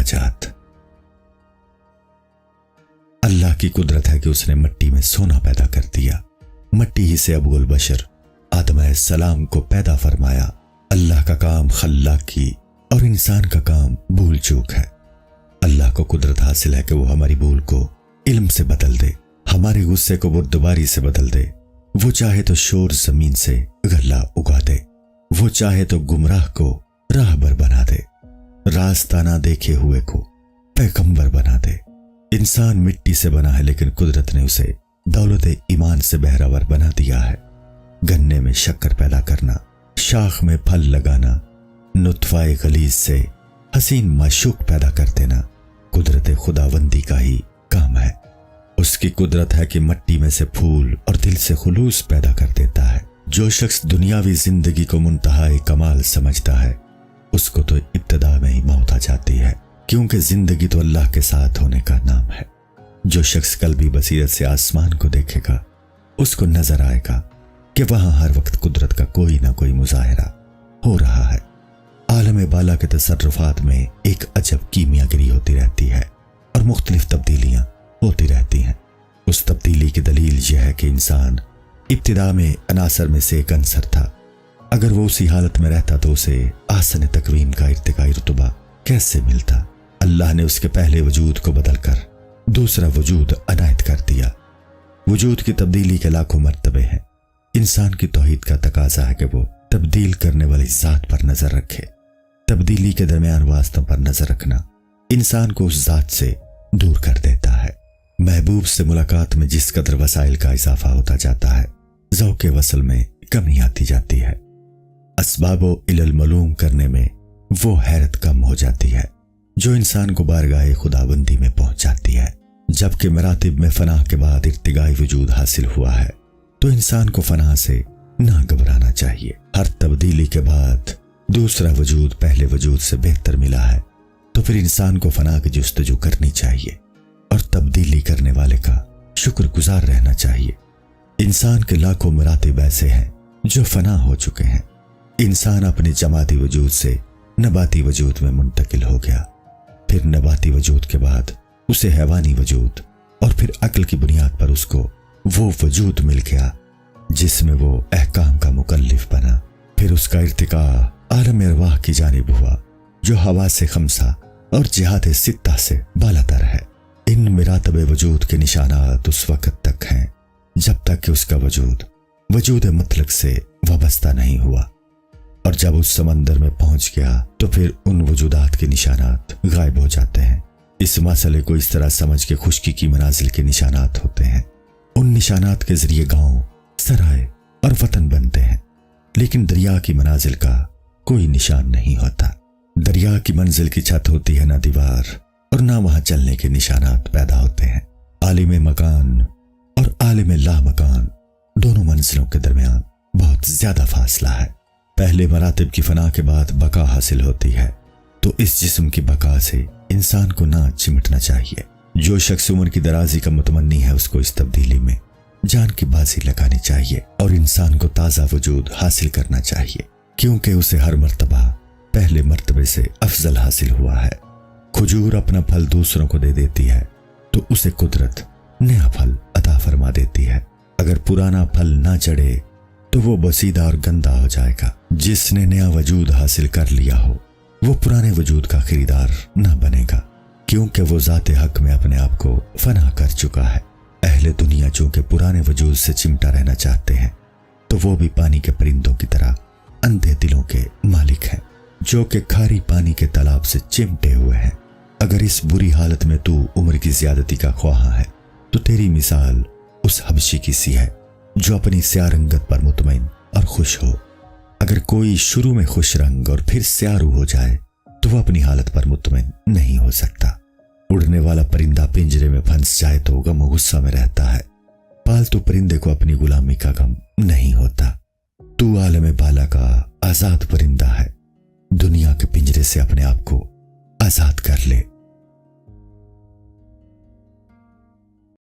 मुनाजात। अल्लाह की कुदरत है कि उसने मिट्टी में सोना पैदा कर दिया। मिट्टी ही से अबुल बशर आदम अलैहिस्सलाम को पैदा फरमाया। अल्लाह का काम खल्लाकी और इंसान का काम भूल चूक है। अल्लाह को कुदरत हासिल है कि वो हमारी भूल को इल्म से बदल दे, हमारे गुस्से को बुर्दबारी से बदल दे। वो चाहे तो शोर जमीन से गल्ला उगा दे, वो चाहे तो गुमराह को राहबर बना दे, रास्ता ना देखे हुए को पैगंबर बना दे। इंसान मिट्टी से बना है, लेकिन कुदरत ने उसे दौलत ईमान से बहरावर बना दिया है। गन्ने में शक्कर पैदा करना, शाख में फल लगाना, नुत्फाए गलीज से हसीन माशूक पैदा कर देना कुदरत खुदावंदी का ही काम है। उसकी कुदरत है कि मिट्टी में से फूल और दिल से खुलूस पैदा कर देता है। जो शख्स दुनियावी जिंदगी को मुंतहाए कमाल समझता है, उसको तो इब्तिदा में ही मौत आ जाती है, क्योंकि जिंदगी तो अल्लाह के साथ होने का नाम है। जो शख्स कल्बी बसीरत से आसमान को देखेगा, उसको नजर आएगा कि वहां हर वक्त कुदरत का कोई ना कोई मुजाहिरा हो रहा है। आलम बाला के तसर्रुफात में एक अजब कीमियागिरी होती रहती है और मुख्तलिफ तब्दीलियां होती रहती हैं। उस तब्दीली की दलील यह है कि इंसान इब्तिदा में अनासर में से एक अंसर था। अगर वो उसी हालत में रहता तो उसे आसन तकवीन का इर्तिकाई रुतबा कैसे मिलता। अल्लाह ने उसके पहले वजूद को बदलकर दूसरा वजूद अनायत कर दिया। वजूद की तब्दीली के लाखों मर्तबे हैं। इंसान की तौहीद का तकाजा है कि वो तब्दील करने वाली जात पर नजर रखे। तब्दीली के दरमियान वास्तव पर नजर रखना इंसान को उस जात से दूर कर देता है। महबूब से मुलाकात में जिस कदर वसाइल का इजाफा होता जाता है, ज़ौक़े वसल में कमी आती जाती है। असबाबो इलल मलूम करने में वो हैरत कम हो जाती है जो इंसान को बारगाहे खुदाबंदी में पहुंच जाती है। जबकि मरातिब में फनाह के बाद इर्तिगाई वजूद हासिल हुआ है, तो इंसान को फनाह से ना घबराना चाहिए। हर तब्दीली के बाद दूसरा वजूद पहले वजूद से बेहतर मिला है, तो फिर इंसान को फनाह की जुस्तजू करनी चाहिए और तब्दीली करने वाले का शुक्रगुजार रहना चाहिए। इंसान के लाखों मरातिब ऐसे हैं जो फना हो चुके हैं। इंसान अपने जमाती वजूद से नबाती वजूद में मुंतकिल हो गया, फिर नबाती वजूद के बाद उसे हैवानी वजूद, और फिर अक्ल की बुनियाद पर उसको वो वजूद मिल गया जिसमें वो अहकाम का मुकल्लिफ बना। फिर उसका इर्तिका आलम अरवाह की जानिब हुआ जो हवा से खमसा और जिहाद सित्ता से बालातर है। इन मिरातब वजूद के निशानात उस वक्त तक हैं जब तक कि उसका वजूद मुतलक से वाबस्ता नहीं हुआ, और जब उस समंदर में पहुंच गया तो फिर उन वजूदात के निशानात गायब हो जाते हैं। इस मसले को इस तरह समझ के खुश्की की मनाजिल के निशानात होते हैं। उन निशानात के जरिए गांव, सराय और वतन बनते हैं, लेकिन दरिया की मनाजिल का कोई निशान नहीं होता। दरिया की मंजिल की छत होती है ना दीवार, और ना वहां चलने के निशानात पैदा होते हैं। आलिम मकान और आलिम ला मकान दोनों मंजिलों के दरमियान बहुत ज्यादा फासला है। पहले मरातिब की फना के बाद बका हासिल होती है, तो इस जिस्म की बका से इंसान को ना चिमटना चाहिए। जो शख्स उम्र की दराजी का मुतमन्नी है, उसको इस तब्दीली में जान की बाजी लगानी चाहिए और इंसान को ताज़ा वजूद हासिल करना चाहिए, क्योंकि उसे हर मर्तबा पहले मर्तबे से अफजल हासिल हुआ है। खजूर अपना फल दूसरों को दे देती है तो उसे कुदरत नया फल अता फरमा देती है। अगर पुराना फल ना चढ़े तो वो बसीदा और गंदा हो जाएगा। जिसने नया वजूद हासिल कर लिया हो वो पुराने वजूद का खरीदार ना बनेगा, क्योंकि वो ज़ाते हक में अपने आप को फना कर चुका है। अहले दुनिया चूंकि पुराने वजूद से चिमटा रहना चाहते हैं, तो वो भी पानी के परिंदों की तरह अंधे दिलों के मालिक हैं, जो कि खारी पानी के तालाब से चिमटे हुए हैं। अगर इस बुरी हालत में तू उम्र की ज्यादती का ख्वाहा है, तो तेरी मिसाल उस हबशी की सी है जो अपनी स्या रंगत पर मुतमईन और खुश हो। अगर कोई शुरू में खुश रंग और फिर स्यारू हो जाए तो वह अपनी हालत पर मुतमईन नहीं हो सकता। उड़ने वाला परिंदा पिंजरे में फंस जाए तो गम और गुस्सा में रहता है। पालतू परिंदे को अपनी गुलामी का गम नहीं होता। तू आलम बाला का आजाद परिंदा है। दुनिया के पिंजरे से अपने आप को आजाद कर ले।